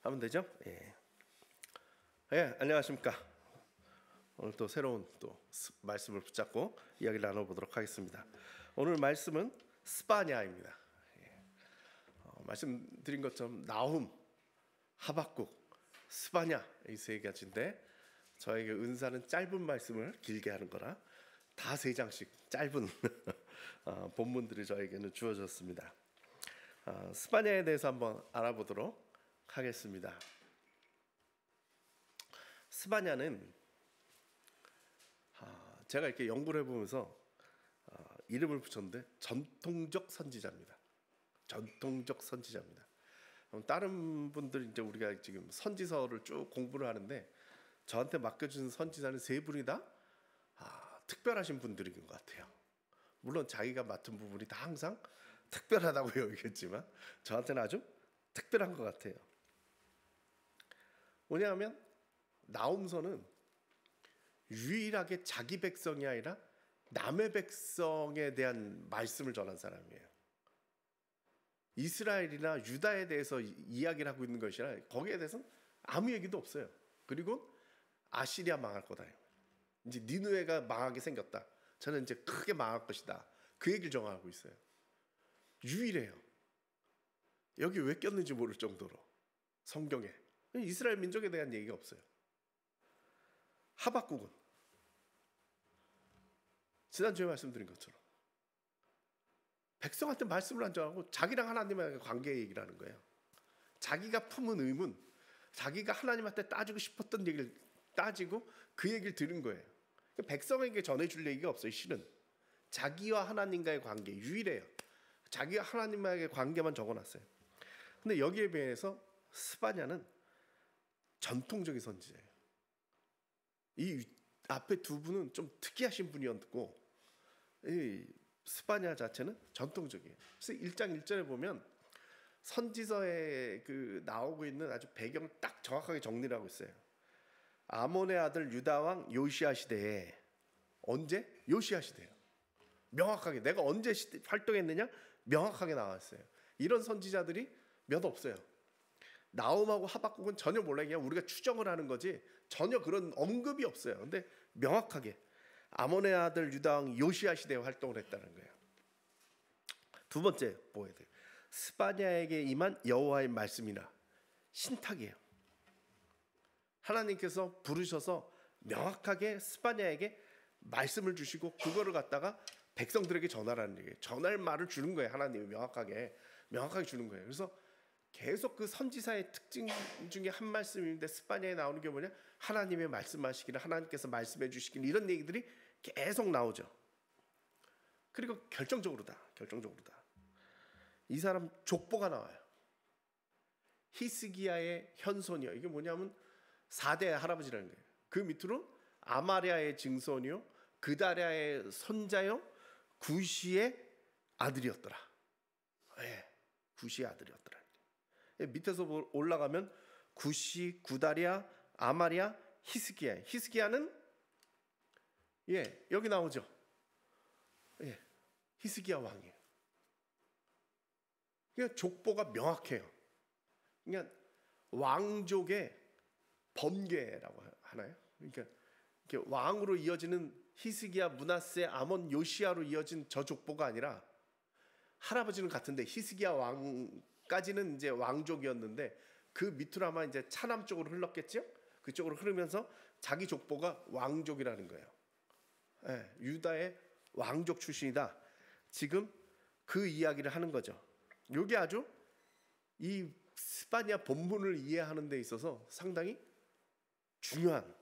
하면 되죠? 예. 예, 안녕하십니까. 오늘 또 새로운 말씀을 붙잡고 이야기를 나눠보도록 하겠습니다. 오늘 말씀은 스바냐입니다. 예. 말씀드린 것처럼 나훔, 하박국, 스바냐 이 세 가지인데 저에게 은사는 짧은 말씀을 길게 하는 거라 다 세 장씩 짧은 본문들이 저에게는 주어졌습니다. 스바냐에 대해서 한번 알아보도록 하겠습니다. 스바냐는 제가 이렇게 연구를 해보면서 이름을 붙였는데 전통적 선지자입니다. 전통적 선지자입니다. 다른 분들 이제 우리가 지금 선지서를 쭉 공부를 하는데 저한테 맡겨준 선지자는 세 분이 다 특별하신 분들인 것 같아요. 물론 자기가 맡은 부분이 다 항상 특별하다고 여기겠지만 저한테는 아주 특별한 것 같아요. 뭐냐면 나훔서는 유일하게 자기 백성이 아니라 남의 백성에 대한 말씀을 전한 사람이에요. 이스라엘이나 유다에 대해서 이야기를 하고 있는 것이라 거기에 대해서는 아무 얘기도 없어요. 그리고 아시리아 망할 거다. 이제 니느웨가 망하게 생겼다. 저는 이제 크게 망할 것이다. 그 얘기를 정하고 있어요. 유일해요. 여기 왜 꼈는지 모를 정도로 성경에 이스라엘 민족에 대한 얘기가 없어요. 하박국은 지난주에 말씀드린 것처럼 백성한테 말씀을 안 전하고 자기랑 하나님의 관계 얘기를 하는 거예요. 자기가 품은 의문, 자기가 하나님한테 따지고 싶었던 얘기를 따지고 그 얘기를 들은 거예요. 백성에게 전해줄 얘기가 없어요. 실은 자기와 하나님과의 관계 유일해요. 자기와 하나님과의 관계만 적어놨어요. 근데 여기에 비해서 스바냐는 전통적인 선지자예요. 이 앞에 두 분은 좀 특이하신 분이었고 이 스바냐 자체는 전통적이에요. 그래서 1장 1절에 보면 선지서에 나오고 있는 아주 배경을 딱 정확하게 정리를 하고 있어요. 아몬의 아들 유다 왕 요시야 시대에 언제? 요시야 시대예요. 명확하게 내가 언제 활동했느냐 명확하게 나왔어요. 이런 선지자들이 몇 없어요. 나훔하고 하박국은 전혀 몰라요. 그냥 우리가 추정을 하는 거지 전혀 그런 언급이 없어요. 근데 명확하게 아몬의 아들 유다 왕 요시야 시대에 활동을 했다는 거예요. 두 번째 보여야 돼요. 스바냐에게 임한 여호와의 말씀이나 신탁이에요. 하나님께서 부르셔서 명확하게 스바냐에게 말씀을 주시고 그거를 갖다가 백성들에게 전하라는 얘기예요. 전할 말을 주는 거예요. 하나님이 명확하게 주는 거예요. 그래서 계속 그 선지사의 특징 중에 한 말씀인데 스바냐에 나오는 게 뭐냐? 하나님의 말씀하시기를, 하나님께서 말씀해 주시기를, 이런 얘기들이 계속 나오죠. 그리고 결정적으로다. 이 사람 족보가 나와요. 히스기야의 현손이요. 이게 뭐냐면 4대 할아버지라는 거예요. 그 밑으로 아마랴의 증손이요, 그다랴의 손자요, 구시의 아들이었더라. 네, 구시의 아들이었더라. 밑에서 올라가면 구시, 구다랴, 아마랴, 히스기야. 히스기야는 여기 나오죠. 히스기야 왕이에요. 그러니까 족보가 명확해요. 그러니까 왕족의 범계라고 하나요? 그러니까 왕으로 이어지는 히스기야, 므낫세, 아몬, 요시야로 이어진 저 족보가 아니라 할아버지는 같은데 히스기야 왕까지는 이제 왕족이었는데 그 밑으로 아마 이제 차남 쪽으로 흘렀겠죠? 그쪽으로 흐르면서 자기 족보가 왕족이라는 거예요. 유다의 왕족 출신이다. 지금 그 이야기를 하는 거죠. 이게 아주 이 스바냐 본문을 이해하는 데 있어서 상당히 중요한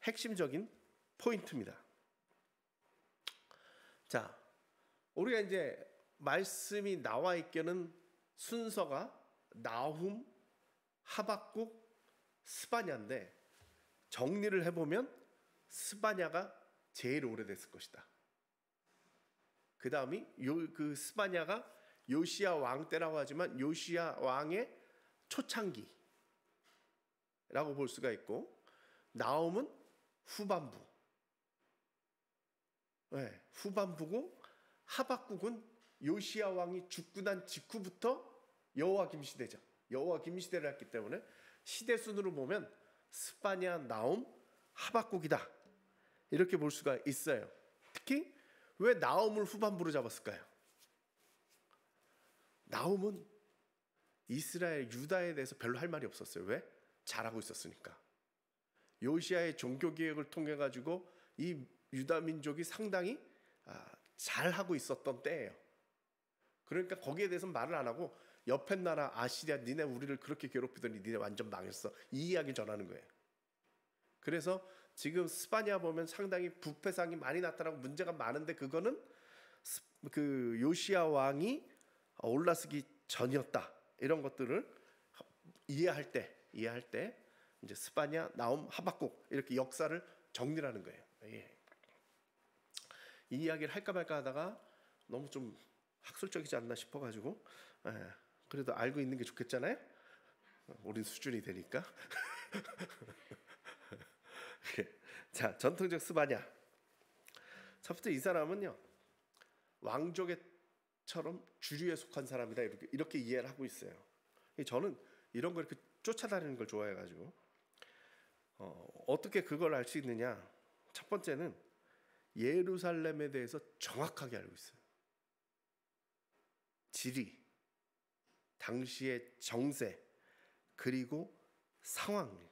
핵심적인 포인트입니다. 자, 우리가 이제 말씀이 나와 있게는 순서가 나훔, 하박국, 스바냐인데 정리를 해보면 스바냐가 제일 오래됐을 것이다. 그 다음이 그 스바냐가 요시야 왕 때라고 하지만 요시야 왕의 초창기라고 볼 수가 있고, 나훔은 후반부, 후반부고, 하박국은 요시야 왕이 죽고 난 직후부터 여호와김 시대죠. 여호와김 시대를 했기 때문에 시대 순으로 보면 스파냐, 나움, 하박국이다 이렇게 볼 수가 있어요. 특히 왜 나움을 후반부로 잡았을까요? 나움은 이스라엘, 유다에 대해서 별로 할 말이 없었어요. 왜? 잘하고 있었으니까. 요시아의 종교개혁을 통해 가지고 이 유다 민족이 상당히 잘하고 있었던 때예요. 그러니까 거기에 대해서 말을 안 하고 옆에 나라 아시리아, 니네 우리를 그렇게 괴롭히더니 니네 완전 망했어, 이 이야기 전하는 거예요. 그래서 지금 스파냐 보면 상당히 부패상이 많이 나타나고 문제가 많은데, 그거는 그 요시아 왕이 올라서기 전이었다, 이런 것들을 이해할 때 이제 스파냐, 나움, 하박국 이렇게 역사를 정리하는 거예요. 예. 이 이야기를 할까 말까 하다가 너무 좀 학술적이지 않나 싶어가지고, 그래도 알고 있는 게 좋겠잖아요. 우린 수준이 되니까. 자, 전통적 스파냐. 첫 번째, 이 사람은요 왕족처럼 주류에 속한 사람이다, 이렇게 이해를 하고 있어요. 저는 이런 거 이렇게 쫓아다니는 걸 좋아해가지고 어떻게 그걸 알 수 있느냐? 첫 번째는 예루살렘에 대해서 정확하게 알고 있어요. 지리, 당시의 정세, 그리고 상황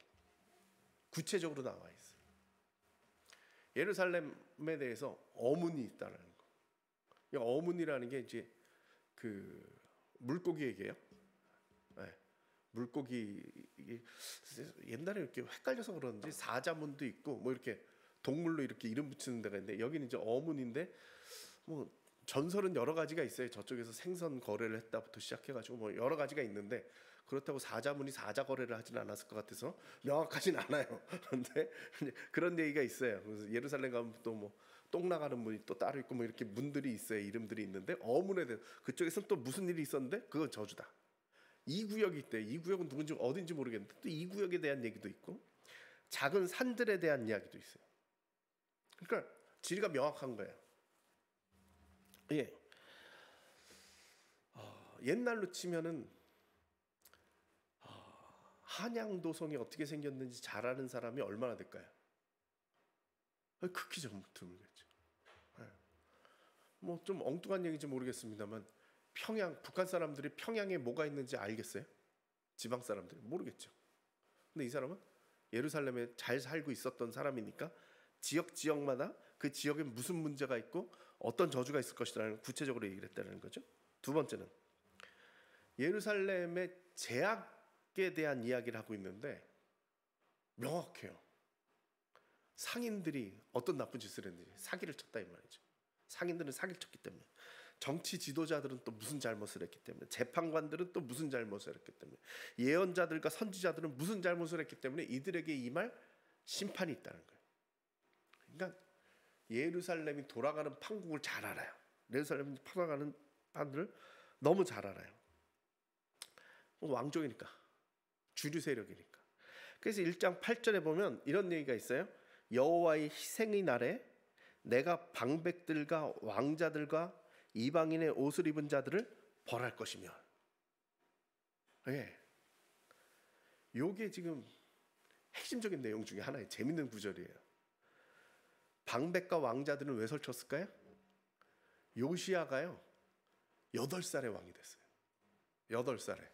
구체적으로 나와 있어요. 예루살렘에 대해서 어문이 있다는 거. 이 어문이라는 게 이제 그 물고기 얘기예요. 네. 물고기, 옛날에 이렇게 헷갈려서 그러는지 사자문도 있고 뭐 이렇게 동물로 이렇게 이름 붙이는 데가 있는데, 여기는 이제 어문인데 뭐 전설은 여러 가지가 있어요. 저쪽에서 생선 거래를 했다부터 시작해가지고 뭐 여러 가지가 있는데, 그렇다고 사자문이 사자 거래를 하진 않았을 것 같아서 명확하진 않아요. 그런데 그런 얘기가 있어요. 그래서 예루살렘 가면 또 뭐 똥 나가는 문이 또 따로 있고 뭐 이렇게 문들이 있어요. 이름들이 있는데, 어문에 대해서 그쪽에서는 또 무슨 일이 있었는데 그건 저주다. 이 구역이 있대. 이 구역은 누군지 어딘지 모르겠는데 또 이 구역에 대한 얘기도 있고, 작은 산들에 대한 이야기도 있어요. 그러니까 지리가 명확한 거예요. 예. 옛날로 치면은 한양도성이 어떻게 생겼는지 잘 아는 사람이 얼마나 될까요? 극히 드물겠죠. 뭐 좀 엉뚱한 얘기인지 모르겠습니다만, 평양, 북한 사람들이 평양에 뭐가 있는지 알겠어요? 지방 사람들이 모르겠죠. 근데 이 사람은 예루살렘에 잘 살고 있었던 사람이니까 지역마다 그 지역에 무슨 문제가 있고 어떤 저주가 있을 것이라는 구체적으로 얘기를 했다는 거죠. 두 번째는 예루살렘의 제약에 대한 이야기를 하고 있는데 명확해요. 상인들이 어떤 나쁜 짓을 했는지, 사기를 쳤다 이 말이죠. 상인들은 사기를 쳤기 때문에, 정치 지도자들은 또 무슨 잘못을 했기 때문에, 재판관들은 또 무슨 잘못을 했기 때문에, 예언자들과 선지자들은 무슨 잘못을 했기 때문에 이들에게 임할 심판이 있다는 거예요. 그러니까 예루살렘이 돌아가는 판국을 잘 알아요. 예루살렘이 돌아가는 판들을 너무 잘 알아요. 왕족이니까, 주류 세력이니까. 그래서 1장 8절에 보면 이런 얘기가 있어요. 여호와의 희생의 날에 내가 방백들과 왕자들과 이방인의 옷을 입은 자들을 벌할 것이며. 예. 요게 지금 핵심적인 내용 중에 하나의 재밌는 구절이에요. 방백과 왕자들은 왜 설쳤을까요? 요시아가요 8살에 왕이 됐어요. 8살에.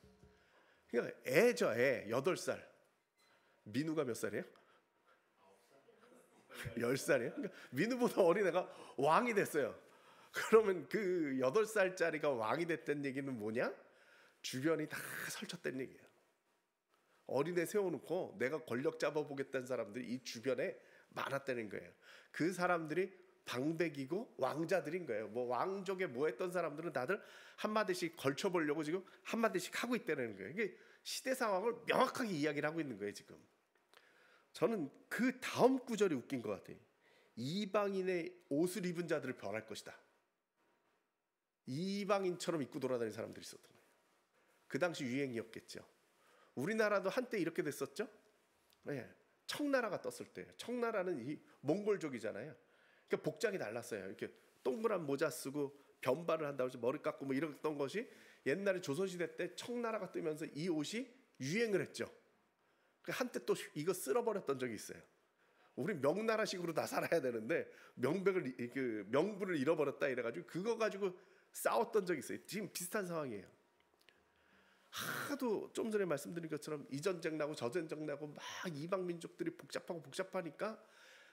그러니까 애죠, 애. 8살. 민우가 몇 살이에요? 10살이에요? 그러니까 민우보다 어린 애가 왕이 됐어요. 그러면 그 8살짜리가 왕이 됐다는 얘기는 뭐냐? 주변이 다 설쳤다는 얘기예요. 어린애 세워놓고 내가 권력 잡아보겠다는 사람들이 이 주변에 많았다는 거예요. 그 사람들이 방백이고 왕자들인 거예요. 뭐 왕족에 뭐 했던 사람들은 다들 한마디씩 걸쳐보려고 지금 한마디씩 하고 있다는 거예요. 이게 시대 상황을 명확하게 이야기를 하고 있는 거예요. 지금 저는 그 다음 구절이 웃긴 것 같아요. 이방인의 옷을 입은 자들을 벌할 것이다. 이방인처럼 입고 돌아다니는 사람들이 있었던 거예요. 그 당시 유행이었겠죠. 우리나라도 한때 이렇게 됐었죠. 네. 청나라가 떴을 때, 청나라는 이 몽골족이잖아요. 그러니까 복장이 달랐어요. 이렇게 동그란 모자 쓰고 변발을 한다고 해서 머리 깎고 뭐 이랬던 것이 옛날에 조선시대 때 청나라가 뜨면서 이 옷이 유행을 했죠. 한때 또 이거 쓸어버렸던 적이 있어요. 우리 명나라식으로 다 살아야 되는데 명부를 잃어버렸다 이래가지고 그거 가지고 싸웠던 적이 있어요. 지금 비슷한 상황이에요. 하도 좀 전에 말씀드린 것처럼 이 전쟁 나고 저 전쟁 나고 막 이방 민족들이 복잡하니까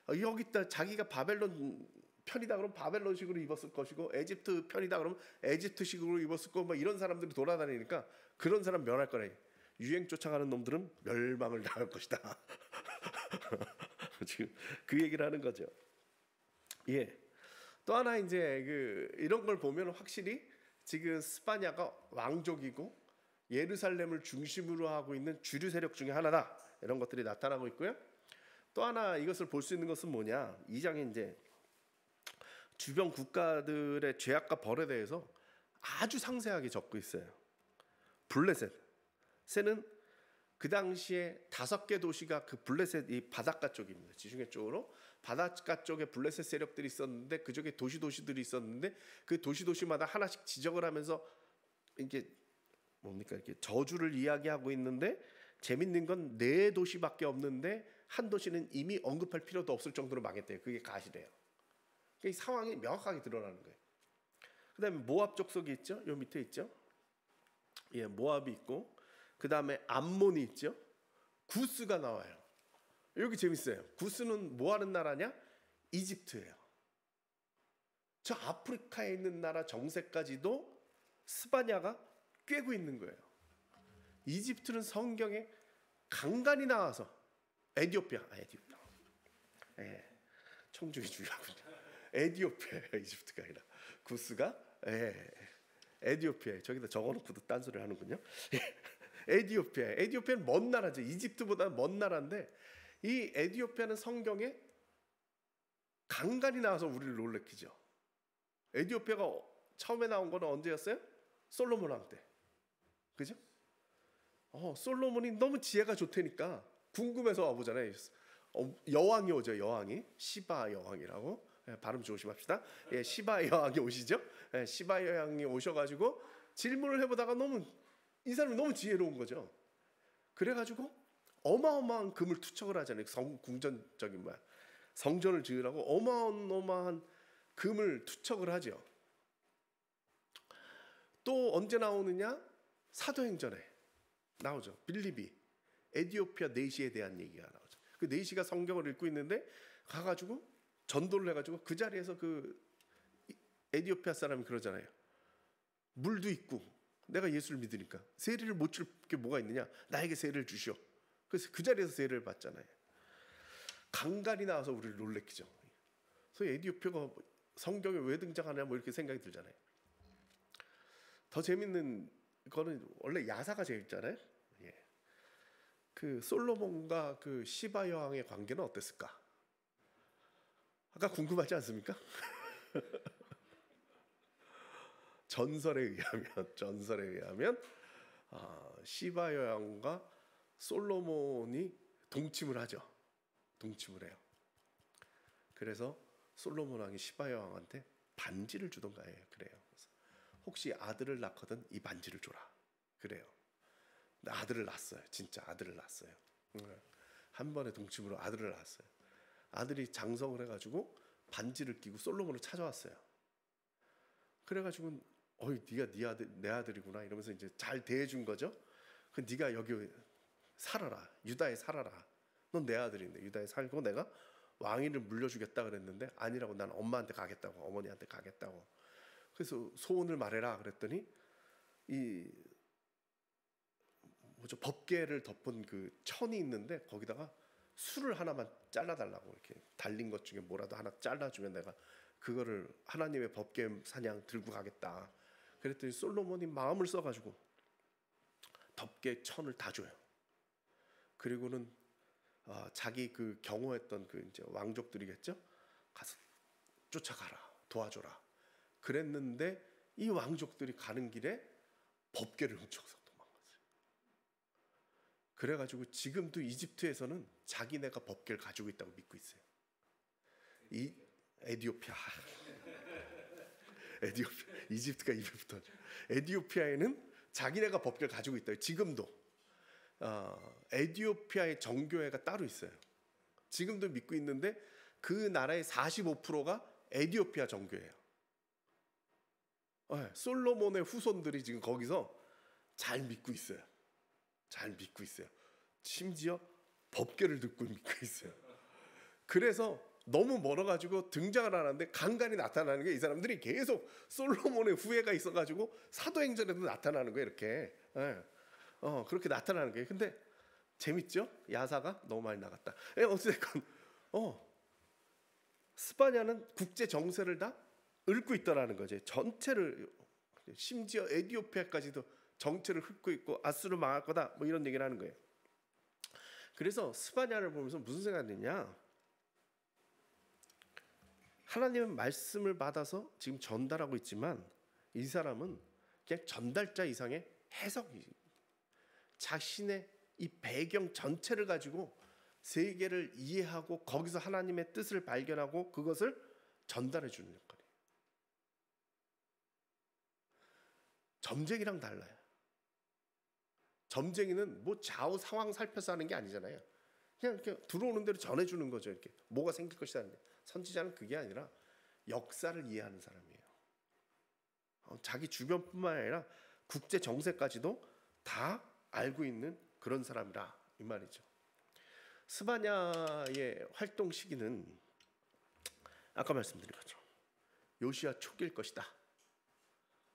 여기다 자기가 바벨론 편이다 그러면 바벨론식으로 입었을 것이고 에집트 편이다 그러면 에집트식으로 입었을 거고 막 이런 사람들이 돌아다니니까 그런 사람 멸할 거래. 유행 쫓아가는 놈들은 멸망을 당할 것이다. 지금 그 얘기를 하는 거죠. 예. 또 하나 이제 이런 걸 보면 확실히 지금 스파냐가 왕족이고 예루살렘을 중심으로 하고 있는 주류 세력 중에 하나다. 이런 것들이 나타나고 있고요. 또 하나 이것을 볼 수 있는 것은 뭐냐? 2장에 이제 주변 국가들의 죄악과 벌에 대해서 아주 상세하게 적고 있어요. 블레셋은 그 당시에 5개 도시가 그 블레셋 이 바닷가 쪽입니다. 지중해 쪽으로 바닷가 쪽에 블레셋 세력들이 있었는데 그쪽에 도시들이 있었는데 그 도시마다 하나씩 지적을 하면서 이게 뭡니까 이렇게 저주를 이야기하고 있는데 재밌는 건 4도시밖에 없는데 한 도시는 이미 언급할 필요도 없을 정도로 망했대요. 그게 가시래요. 이 상황이 명확하게 드러나는 거예요. 그다음에 모압 족속이 있죠. 요 밑에 있죠. 예, 모압이 있고 그다음에 암몬이 있죠. 구스가 나와요. 여기 재밌어요. 구스는 뭐 하는 나라냐? 이집트예요. 저 아프리카에 있는 나라 정세까지도 스바냐가 꿰고 있는 거예요. 이집트는 성경에 간간히 나와서 에티오피아. 예, 청중이 중요하군요. 에티오피아예요. 이집트가 아니라 구스가 에티오피아에 저기다 적어놓고도 딴소리를 하는군요. 에티오피아는 먼 나라죠. 이집트보다 먼 나라인데 이 에티오피아는 성경에 간간히 나와서 우리를 놀래키죠. 에티오피아가 처음에 나온 거는 언제였어요? 솔로몬 왕 때. 그죠? 솔로몬이 너무 지혜가 좋다니까 궁금해서 와보잖아요. 여왕이 오죠. 여왕이 시바 여왕이라고. 발음 조심합시다. 예, 시바 여왕이 오시죠. 예, 시바 여왕이 오셔가지고 질문을 해보다가 이 사람이 너무 지혜로운 거죠. 그래가지고 어마어마한 금을 투척을 하잖아요. 궁전적인 성전을 지으라고 어마어마한 금을 투척을 하죠. 또 언제 나오느냐? 사도행전에 나오죠. 빌립이 에티오피아 내시에 대한 얘기가 나오죠. 그 내시가 성경을 읽고 있는데 가가지고 전도를 해가지고 그 자리에서 그 에티오피아 사람이 그러잖아요. 물도 있고 내가 예수를 믿으니까 세례를 못 줄 게 뭐가 있느냐? 나에게 세례를 주시오. 그래서 그 자리에서 세례를 받잖아요. 간간히 나와서 우리를 놀래키죠. 그래서 에티오피아가 성경에 왜 등장하냐 뭐 이렇게 생각이 들잖아요. 더 재밌는 거는 원래 야사가 재밌잖아요. 예. 그 솔로몬과 그 시바 여왕의 관계는 어땠을까? 아까 궁금하지 않습니까? 전설에 의하면 시바 여왕과 솔로몬이 동침을 하죠. 동침을 해요. 그래서 솔로몬 왕이 시바 여왕한테 반지를 주던가 해요. 그래요. 그래서 혹시 아들을 낳거든 이 반지를 줘라. 그래요. 아들을 낳았어요. 진짜 아들을 낳았어요. 한 번의 동침으로 아들을 낳았어요. 아들이 장성을 해가지고 반지를 끼고 솔로몬을 찾아왔어요. 그래가지고 네가 내 아들이구나 이러면서 이제 잘 대해준 거죠. 그 네가 여기 살아라. 유다에 살아라. 넌 내 아들인데 유다에 살고 내가 왕위를 물려주겠다 그랬는데 아니라고 난 엄마한테 가겠다고 어머니한테 가겠다고. 그래서 소원을 말해라 그랬더니 법궤를 덮은 그 천이 있는데 거기다가 술을 하나만 잘라달라고 이렇게 달린 것 중에 뭐라도 하나 잘라주면 내가 그거를 하나님의 법궤 사냥 들고 가겠다. 그랬더니 솔로몬이 마음을 써가지고 덮개 천을 다 줘요. 그리고는 자기 그 경호했던 그 이제 왕족들이겠죠. 가서 쫓아가라, 도와줘라. 그랬는데 이 왕족들이 가는 길에 법궤를 훔쳐서 도망갔어요. 그래가지고 지금도 이집트에서는 자기네가 법궤를 가지고 있다고 믿고 있어요. 이 이집트가 입에 붙었죠. 에티오피아에는 자기네가 법궤를 가지고 있다. 지금도. 에티오피아의 정교회가 따로 있어요. 지금도 믿고 있는데 그 나라의 45%가 에티오피아 정교회예요. 솔로몬의 후손들이 지금 거기서 잘 믿고 있어요. 잘 믿고 있어요. 심지어 법궤를 듣고 믿고 있어요. 그래서 너무 멀어가지고 등장을 안 하는데 간간히 나타나는 게 이 사람들이 계속 솔로몬의 후예가 있어가지고 사도행전에도 나타나는 거예요. 이렇게 그렇게 나타나는 거예요. 근데 재밌죠? 야사가 너무 많이 나갔다. 어쨌든 스바냐는 국제 정세를 다 읊고 있더라는 거죠. 전체를, 심지어 에티오피아까지도 정체를 훑고 있고 아수르 망할 거다 뭐 이런 얘기를 하는 거예요. 그래서 스바냐를 보면서 무슨 생각이 드냐, 하나님의 말씀을 받아서 지금 전달하고 있지만 이 사람은 그냥 전달자 이상의 해석이, 자신의 이 배경 전체를 가지고 세계를 이해하고 거기서 하나님의 뜻을 발견하고 그것을 전달해 주는 역할이에요. 점쟁이랑 달라요. 점쟁이는 뭐 좌우 상황 살펴서 하는 게 아니잖아요. 그냥 이렇게 들어오는 대로 전해주는 거죠. 이렇게 뭐가 생길 것이라는데, 선지자는 그게 아니라 역사를 이해하는 사람이에요. 자기 주변뿐만 아니라 국제 정세까지도 다 알고 있는 그런 사람이라 이 말이죠. 스바냐의 활동 시기는 아까 말씀드린 것처럼 요시야 초기일 것이다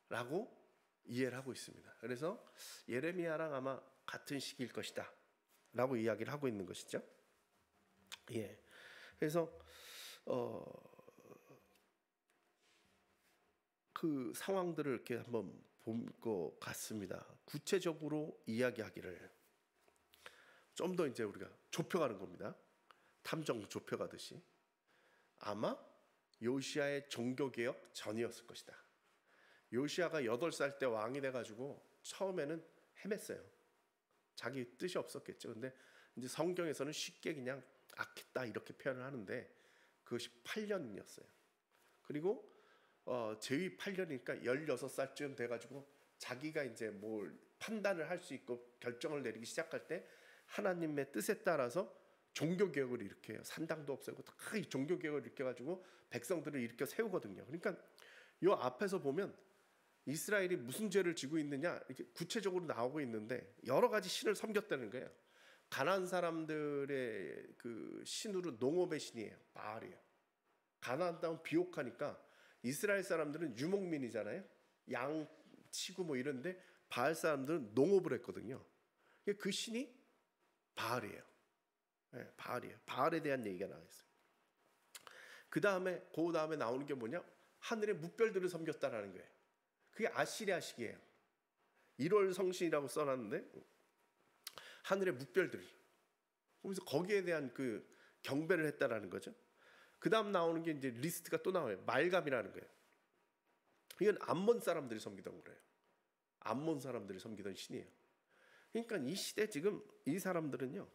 라고 이해를 하고 있습니다. 그래서 예레미야랑 아마 같은 시기일 것이다 라고 이야기를 하고 있는 것이죠. 그래서 그 상황들을 이렇게 한번 본 것 같습니다. 구체적으로 이야기하기를 좀 더 이제 우리가 좁혀가는 겁니다. 탐정 좁혀가듯이 아마 요시야의 종교개혁 전이었을 것이다. 요시야가 8살 때 왕이 돼가지고 처음에는 헤맸어요. 자기 뜻이 없었겠죠. 근데 이제 성경에서는 쉽게 그냥 악했다 이렇게 표현을 하는데 그것이 8년이었어요. 그리고 제위 8년이니까 16살쯤 돼가지고 자기가 이제 뭘 판단을 할 수 있고 결정을 내리기 시작할 때 하나님의 뜻에 따라서 종교개혁을 일으켜요. 산당도 없애고 다 종교개혁을 일으켜가지고 백성들을 일으켜 세우거든요. 그러니까 이 앞에서 보면 이스라엘이 무슨 죄를 지고 있느냐 이렇게 구체적으로 나오고 있는데 여러 가지 신을 섬겼다는 거예요. 가나안 사람들의 그 신으로 농업의 신이에요. 바알이에요. 가나안 땅은 비옥하니까 이스라엘 사람들은 유목민이잖아요. 양 치고 뭐 이런데 바알 사람들은 농업을 했거든요. 그 신이 바알이에요. 바알이에요. 바알에 대한 얘기가 나와 있어요. 그 다음에 나오는 게 뭐냐? 하늘의 뭇별들을 섬겼다라는 거예요. 그게 아시리아식이에요. 1월 성신이라고 써놨는데 하늘의 뭇별들. 그래서 거기에 대한 그 경배를 했다라는 거죠. 그 다음 나오는 게 이제 리스트가 또 나와요. 말갑이라는 거예요. 이건 암몬 사람들이 섬기던 거래요. 암몬 사람들이 섬기던 신이에요. 그러니까 이 시대 지금 이 사람들은요,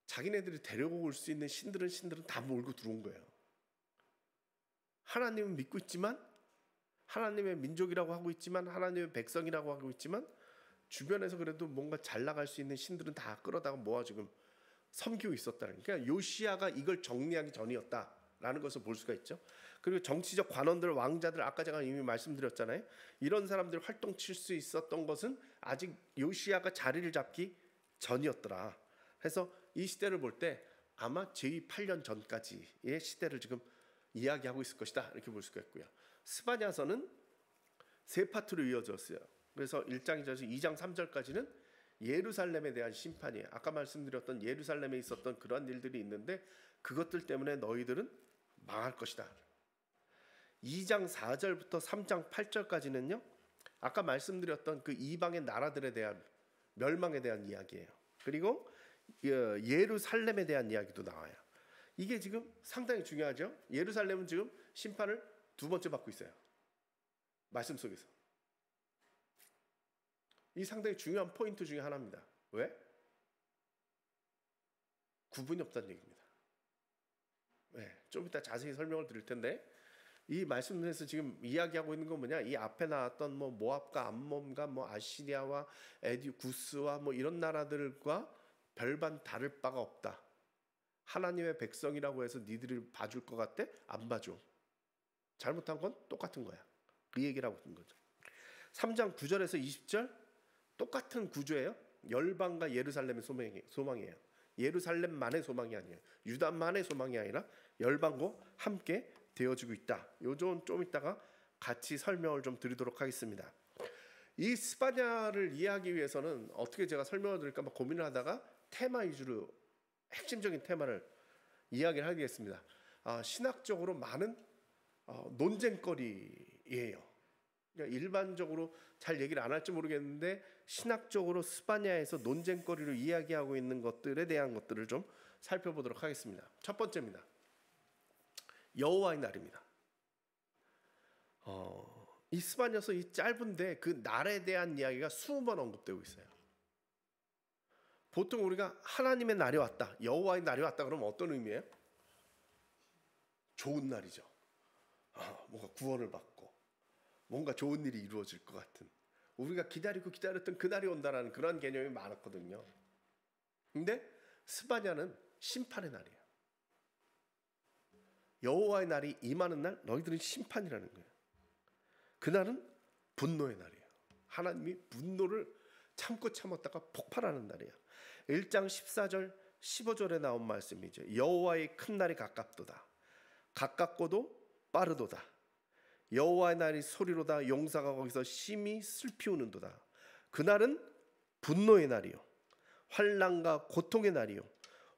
자기네들이 데려올 수 있는 신들은 다 몰고 들어온 거예요. 하나님은 믿고 있지만, 하나님의 민족이라고 하고 있지만, 하나님의 백성이라고 하고 있지만, 주변에서 그래도 뭔가 잘 나갈 수 있는 신들은 다 끌어다가 모아 지금 섬기고 있었다는. 그러니까 요시야가 이걸 정리하기 전이었다라는 것을 볼 수가 있죠. 그리고 정치적 관원들, 왕자들, 아까 제가 이미 말씀드렸잖아요. 이런 사람들 활동칠 수 있었던 것은 아직 요시야가 자리를 잡기 전이었더라. 그래서 이 시대를 볼 때 아마 제2 8년 전까지의 시대를 지금 이야기하고 있을 것이다 이렇게 볼 수가 있고요. 스바냐서는 세 파트로 이어졌어요. 그래서 1장에서 2장 3절까지는 예루살렘에 대한 심판이에요. 아까 말씀드렸던 예루살렘에 있었던 그러한 일들이 있는데 그것들 때문에 너희들은 망할 것이다. 2장 4절부터 3장 8절까지는요. 아까 말씀드렸던 그 이방의 나라들에 대한 멸망에 대한 이야기예요. 그리고 예루살렘에 대한 이야기도 나와요. 이게 지금 상당히 중요하죠. 예루살렘은 지금 심판을 2번째 받고 있어요. 말씀 속에서. 이 상당히 중요한 포인트 중에 하나입니다. 왜? 구분이 없다는 얘기입니다. 좀 이따 자세히 설명을 드릴 텐데 이 말씀에서 지금 이야기하고 있는 건 뭐냐? 이 앞에 나왔던 뭐 모압과 암몬과 뭐 아시리아와 에디구스와 뭐 이런 나라들과 별반 다를 바가 없다. 하나님의 백성이라고 해서 니들이 봐줄 것 같아? 안 봐줘. 잘못한 건 똑같은 거야. 그 얘기를 하고 있는 거죠. 3장 9절에서 20절 똑같은 구조예요. 열방과 예루살렘의 소망이에요. 예루살렘만의 소망이 아니에요. 유다만의 소망이 아니라 열방과 함께 되어지고 있다. 요점 좀 이따가 같이 설명을 좀 드리도록 하겠습니다. 이 스바냐를 이해하기 위해서는 어떻게 제가 설명을 드릴까 막 고민을 하다가 테마 위주로 핵심적인 테마를 이야기를 하겠습니다. 신학적으로 많은 논쟁거리예요. 그러니까 일반적으로 잘 얘기를 안 할지 모르겠는데 신학적으로 스바냐에서 논쟁거리로 이야기하고 있는 것들에 대한 것들을 좀 살펴보도록 하겠습니다. 첫 번째입니다. 여호와의 날입니다. 이 스바냐서 이 짧은데 그 날에 대한 이야기가 20번 언급되고 있어요. 보통 우리가 하나님의 날이 왔다, 여호와의 날이 왔다 그러면 어떤 의미예요? 좋은 날이죠. 뭔가 구원을 받고 뭔가 좋은 일이 이루어질 것 같은, 우리가 기다리고 기다렸던 그 날이 온다라는 그런 개념이 많았거든요. 근데 스바냐는 심판의 날이에요. 여호와의 날이 임하는 날 너희들은 심판이라는 거예요. 그날은 분노의 날이에요. 하나님이 분노를 참고 참았다가 폭발하는 날이에요. 1장 14절 15절에 나온 말씀이죠. 여호와의 큰 날이 가깝도다. 가깝고도 빠르도다. 여호와의 날이 소리로다. 용사가 거기서 심히 슬피 우는도다. 그날은 분노의 날이요, 환난과 고통의 날이요,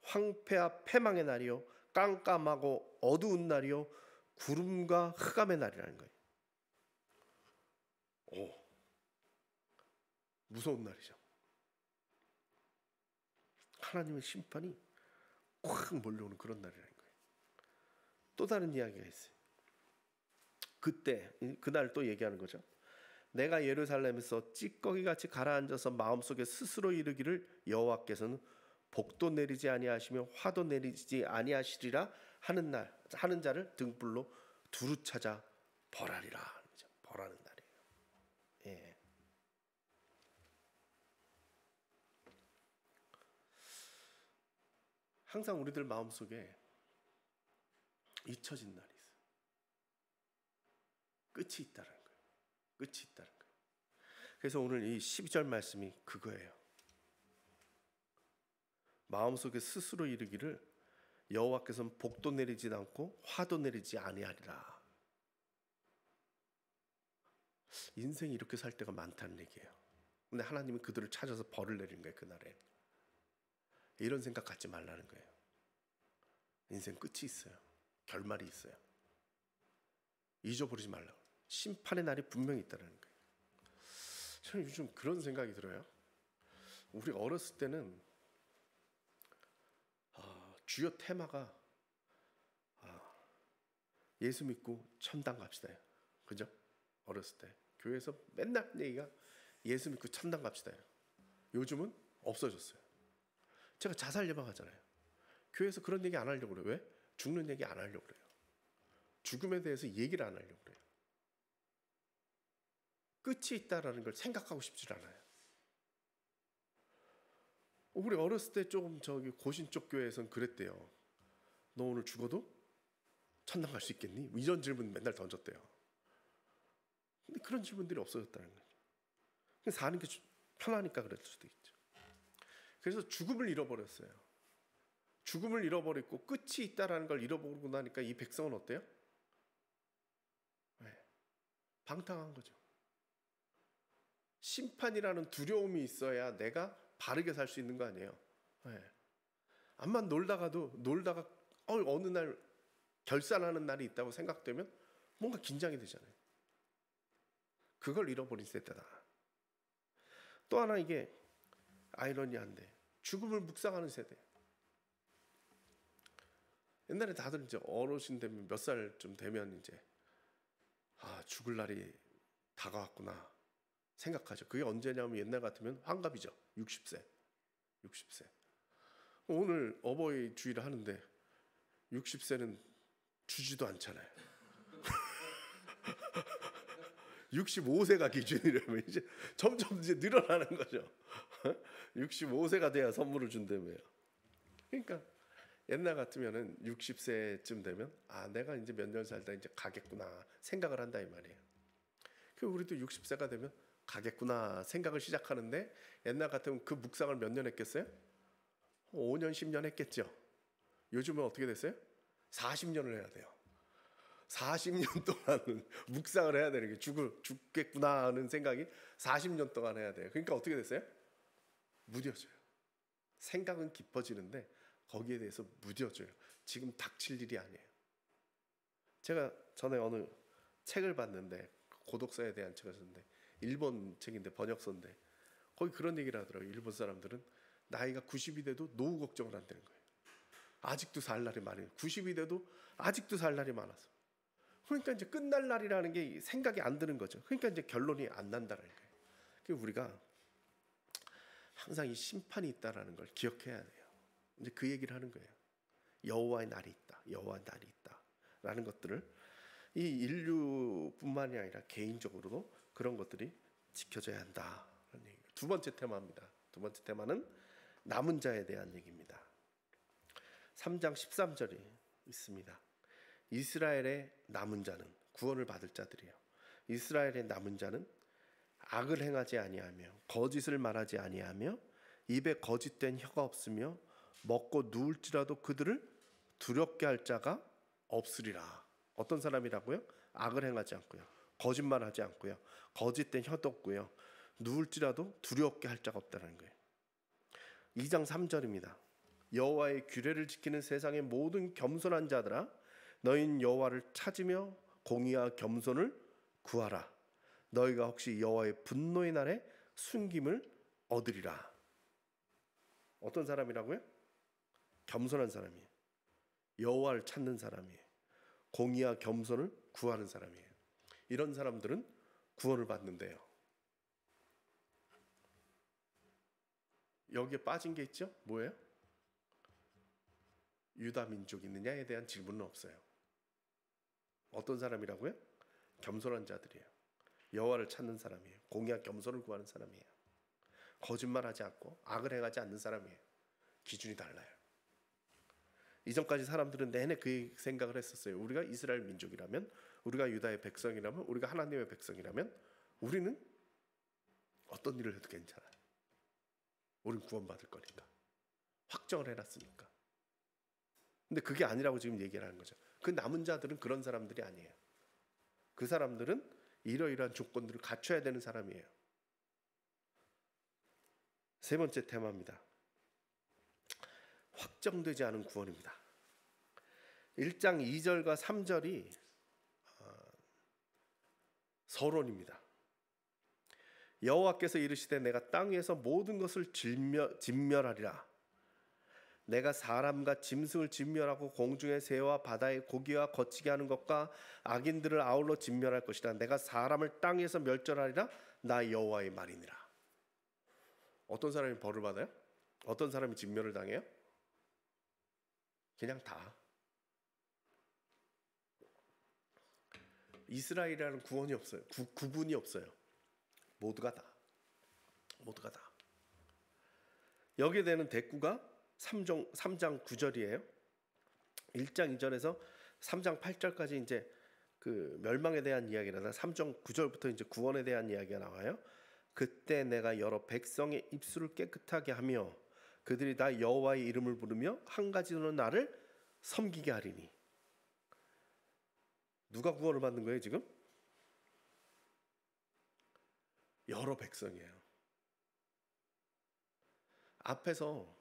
황폐와 패망의 날이요, 깜깜하고 어두운 날이요, 구름과 흑암의 날이라는 거예요. 무서운 날이죠. 하나님의 심판이 확 몰려오는 그런 날이라는 거예요. 또 다른 이야기가 있어요. 그때 그날 또 얘기하는 거죠. 내가 예루살렘에서 찌꺼기같이 가라앉아서 마음속에 스스로 이르기를 여호와께서는 복도 내리지 아니하시며 화도 내리지 아니하시리라 하는 자를 등불로 두루 찾아 벌하리라. 벌하는 날이에요. 예. 항상 우리들 마음속에 잊혀진 날이 있어요. 끝이 있다는 거예요. 끝이 있다는 거예요. 그래서 오늘 이 12절 말씀이 그거예요. 마음속에 스스로 이르기를 여호와께서는 복도 내리지 않고 화도 내리지 아니하리라. 인생이 이렇게 살 때가 많다는 얘기예요. 근데 하나님은 그들을 찾아서 벌을 내린 거예요. 그날에. 이런 생각 갖지 말라는 거예요. 인생 끝이 있어요. 결말이 있어요. 잊어버리지 말라고. 심판의 날이 분명히 있다는 거예요. 저는 요즘 그런 생각이 들어요. 우리 어렸을 때는 주요 테마가 예수 믿고 천당 갑시다요. 그죠? 어렸을 때 교회에서 맨날 얘기가 예수 믿고 천당 갑시다요. 요즘은 없어졌어요. 제가 자살 예방하잖아요. 교회에서 그런 얘기 안 하려고 그래요. 왜? 죽는 얘기 안 하려고 그래요. 죽음에 대해서 얘기를 안 하려고 그래요. 끝이 있다라는 걸 생각하고 싶지 않아요. 우리 어렸을 때 조금 저기 고신 쪽 교회에서는 그랬대요. 너 오늘 죽어도 천당 갈 수 있겠니? 이런 질문 맨날 던졌대요. 근데 그런 질문들이 없어졌다는 거예요. 사는 게 편하니까 그랬을 수도 있죠. 그래서 죽음을 잃어버렸어요. 죽음을 잃어버렸고 끝이 있다라는 걸 잃어버리고 나니까 이 백성은 어때요? 방탕한 거죠. 심판이라는 두려움이 있어야 내가 바르게 살 수 있는 거 아니에요. 암만 놀다가 어느 날 결산하는 날이 있다고 생각되면 뭔가 긴장이 되잖아요. 그걸 잃어버린 세대다. 또 하나 이게 아이러니한데 죽음을 묵상하는 세대. 옛날에 다들 이제 어르신 되면 몇 살쯤 되면 이제 죽을 날이 다가왔구나 생각하죠. 그게 언제냐면 옛날 같으면 환갑이죠. 60세. 오늘 어버이 주일을 하는데 60세는 주지도 않잖아요. 65세가 기준이라면 이제 점점 이제 늘어나는 거죠. 65세가 돼야 선물을 준다며요. 그러니까 옛날 같으면은 60세쯤 되면 내가 이제 몇 년 살다 이제 가겠구나 생각을 한다 이 말이에요. 그 우리도 60세가 되면 가겠구나 생각을 시작하는데 옛날 같으면 그 묵상을 몇 년 했겠어요? 5년 10년 했겠죠. 요즘은 어떻게 됐어요? 40년을 해야 돼요. 40년 동안 묵상을 해야 되는 게 죽겠구나 하는 생각이 40년 동안 해야 돼요. 그러니까 어떻게 됐어요? 무뎌져요. 생각은 깊어지는데 거기에 대해서 무뎌져요. 지금 닥칠 일이 아니에요. 제가 전에 어느 책을 봤는데 고독사에 대한 책을 썼는데 일본 책인데 번역서인데 거기 그런 얘기를 하더라고요. 일본 사람들은 나이가 90이 돼도 노후 걱정을 한다는 거예요. 아직도 살 날이 많아요. 90이 돼도 아직도 살 날이 많아서. 그러니까 이제 끝날 날이라는 게 생각이 안 드는 거죠. 그러니까 이제 결론이 안 난다는 거예요. 그래서 우리가 항상 이 심판이 있다라는 걸 기억해야 돼요. 이제 그 얘기를 하는 거예요. 여호와의 날이 있다. 여호와의 날이 있다라는 것들을 이 인류뿐만이 아니라 개인적으로도 그런 것들이 지켜져야 한다. 두 번째 테마입니다. 두 번째 테마는 남은 자에 대한 얘기입니다. 3장 13절이 있습니다. 이스라엘의 남은 자는 구원을 받을 자들이에요. 이스라엘의 남은 자는 악을 행하지 아니하며 거짓을 말하지 아니하며 입에 거짓된 혀가 없으며 먹고 누울지라도 그들을 두렵게 할 자가 없으리라. 어떤 사람이라고요? 악을 행하지 않고요. 거짓말하지 않고요. 거짓된 혀도 없고요. 누울지라도 두렵게 할 자가 없다는 거예요. 2장 3절입니다. 여호와의 규례를 지키는 세상의 모든 겸손한 자들아 너희는 여호와를 찾으며 공의와 겸손을 구하라. 너희가 혹시 여호와의 분노의 날에 순김을 얻으리라. 어떤 사람이라고요? 겸손한 사람이에요. 여호와를 찾는 사람이에요. 공의와 겸손을 구하는 사람이에요. 이런 사람들은 구원을 받는데요. 여기에 빠진 게 있죠? 뭐예요? 유다 민족이 있느냐에 대한 질문은 없어요. 어떤 사람이라고요? 겸손한 자들이에요. 여호와를 찾는 사람이에요. 공의와 겸손을 구하는 사람이에요. 거짓말하지 않고 악을 행하지 않는 사람이에요. 기준이 달라요. 이전까지 사람들은 내내 그 생각을 했었어요. 우리가 이스라엘 민족이라면, 우리가 유다의 백성이라면, 우리가 하나님의 백성이라면 우리는 어떤 일을 해도 괜찮아요. 우리는 구원받을 거니까. 확정을 해놨으니까. 근데 그게 아니라고 지금 얘기를 하는 거죠. 그 남은 자들은 그런 사람들이 아니에요. 그 사람들은 이러이러한 조건들을 갖춰야 되는 사람이에요. 세 번째 테마입니다. 확정되지 않은 구원입니다. 1장 2절과 3절이 서론입니다. 여호와께서 이르시되 내가 땅 위에서 모든 것을 진멸하리라. 내가 사람과 짐승을 진멸하고 공중의 새와 바다의 고기와 거치게 하는 것과 악인들을 아울러 진멸할 것이다. 내가 사람을 땅에서 멸절하리라. 나 여호와의 말이니라. 어떤 사람이 벌을 받아요? 어떤 사람이 진멸을 당해요? 그냥 다. 이스라엘이라는 구원이 없어요. 구분이 없어요. 모두가 다. 모두가 다. 여기에 대는 대꾸가 3장 9절이에요. 1장 2절에서 3장 8절까지 이제 그 멸망에 대한 이야기라 3장 9절부터 이제 구원에 대한 이야기가 나와요. 그때 내가 여러 백성의 입술을 깨끗하게 하며 그들이 다 여호와의 이름을 부르며 한 가지로 나를 섬기게 하리니. 누가 구원을 받는 거예요 지금? 여러 백성이에요. 앞에서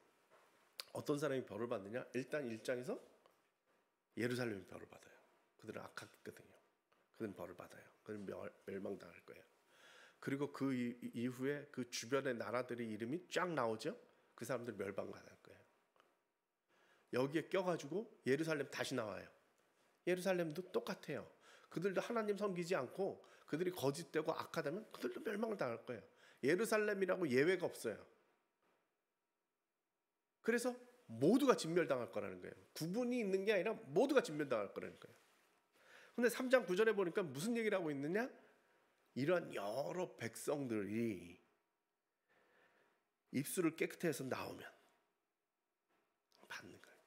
어떤 사람이 벌을 받느냐? 일단 1장에서 예루살렘이 벌을 받아요. 그들은 악했거든요. 그들은 벌을 받아요. 그들은 멸망당할 거예요. 그리고 그 이후에 그 주변의 나라들의 이름이 쫙 나오죠. 그 사람들 멸망당할 거예요. 여기에 껴가지고 예루살렘 다시 나와요. 예루살렘도 똑같아요. 그들도 하나님 섬기지 않고 그들이 거짓되고 악하다면 그들도 멸망을 당할 거예요. 예루살렘이라고 예외가 없어요. 그래서 모두가 진멸당할 거라는 거예요. 구분이 있는 게 아니라 모두가 진멸당할 거라는 거예요. 근데 3장 9절에 보니까 무슨 얘기를 하고 있느냐? 이러한 여러 백성들이 입술을 깨끗해서 나오면 받는 거예요.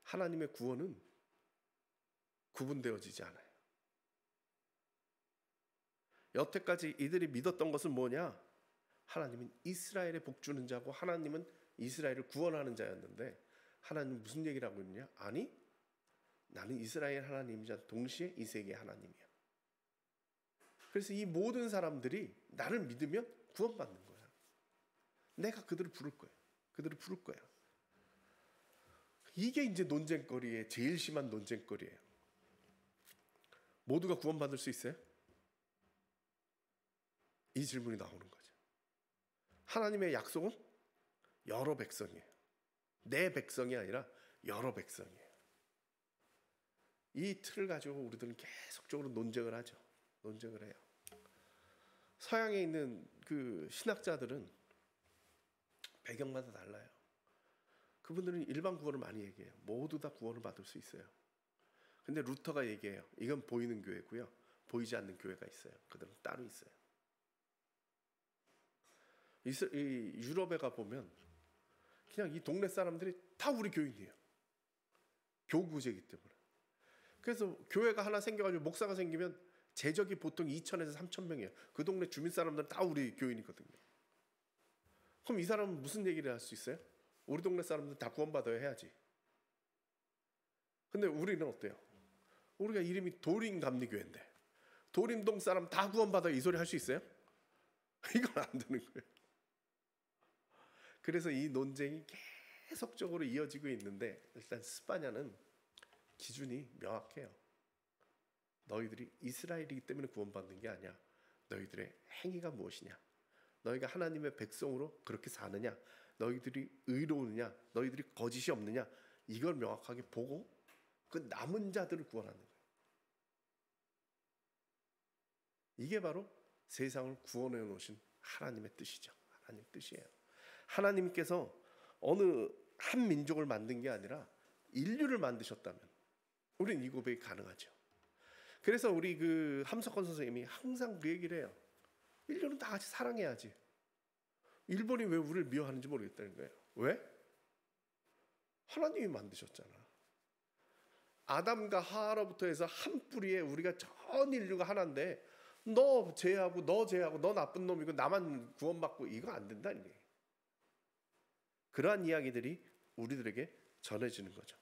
하나님의 구원은 구분되어지지 않아요. 여태까지 이들이 믿었던 것은 뭐냐? 하나님은 이스라엘의 복주는 자고 하나님은 이스라엘을 구원하는 자였는데, 하나님은 무슨 얘기를 하고 있느냐? 아니, 나는 이스라엘 하나님이자 동시에 이 세계의 하나님이야. 그래서 이 모든 사람들이 나를 믿으면 구원받는 거야. 내가 그들을 부를 거야. 그들을 부를 거야. 이게 이제 논쟁거리의 제일 심한 논쟁거리예요. 모두가 구원받을 수 있어요? 이 질문이 나오는 거죠. 하나님의 약속은 여러 백성이에요. 내 백성이 아니라 여러 백성이에요. 이 틀을 가지고 우리들은 계속적으로 논쟁을 하죠. 논쟁을 해요. 서양에 있는 그 신학자들은 배경마다 달라요. 그분들은 일반 구원을 많이 얘기해요. 모두 다 구원을 받을 수 있어요. 근데 루터가 얘기해요. 이건 보이는 교회고요, 보이지 않는 교회가 있어요. 그들은 따로 있어요. 이 유럽에 가보면 그냥 이 동네 사람들이 다 우리 교인이에요. 교구제이기 때문에. 그래서 교회가 하나 생겨가지고 목사가 생기면 재적이 보통 2,000에서 3,000명이에요. 그 동네 주민 사람들은 다 우리 교인이거든요. 그럼 이 사람은 무슨 얘기를 할 수 있어요? 우리 동네 사람들 다 구원받아야 해야지. 근데 우리는 어때요? 우리가 이름이 도림감리교회인데 도림동 사람 다 구원받아야 이 소리 할 수 있어요? 이건 안 되는 거예요. 그래서 이 논쟁이 계속적으로 이어지고 있는데, 일단 스파냐는 기준이 명확해요. 너희들이 이스라엘이기 때문에 구원받는 게 아니야. 너희들의 행위가 무엇이냐? 너희가 하나님의 백성으로 그렇게 사느냐? 너희들이 의로우느냐? 너희들이 거짓이 없느냐? 이걸 명확하게 보고 그 남은 자들을 구원하는 거예요. 이게 바로 세상을 구원해 놓으신 하나님의 뜻이죠. 하나님 뜻이에요. 하나님께서 어느 한 민족을 만든 게 아니라 인류를 만드셨다면 우리는 이 고백이 가능하죠. 그래서 우리 그 함석헌 선생님이 항상 그 얘기를 해요. 인류는 다 같이 사랑해야지. 일본이 왜 우리를 미워하는지 모르겠다는 거예요. 왜? 하나님이 만드셨잖아. 아담과 하와로부터 해서 한 뿌리에 우리가 전 인류가 하나인데, 너 제하고 너 제하고 너 나쁜 놈이고 나만 구원받고 이거 안 된다. 이게. 그러한 이야기들이 우리들에게 전해지는 거죠.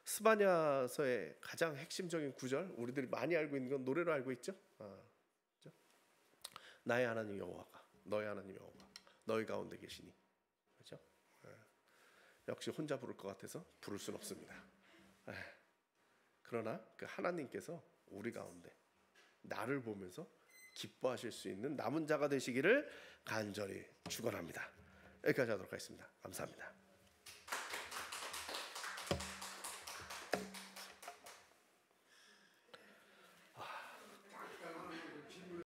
스바냐서의 가장 핵심적인 구절, 우리들이 많이 알고 있는 건 노래로 알고 있죠. 그렇죠? 나의 하나님 여호와가, 너의 하나님 여호와가 너희 가운데 계시니. 그렇죠? 역시 혼자 부를 것 같아서 부를 수는 없습니다. 그러나 그 하나님께서 우리 가운데 나를 보면서 기뻐하실 수 있는 남은 자가 되시기를 간절히 축원합니다. 여기까지 하도록 하겠습니다. 감사합니다.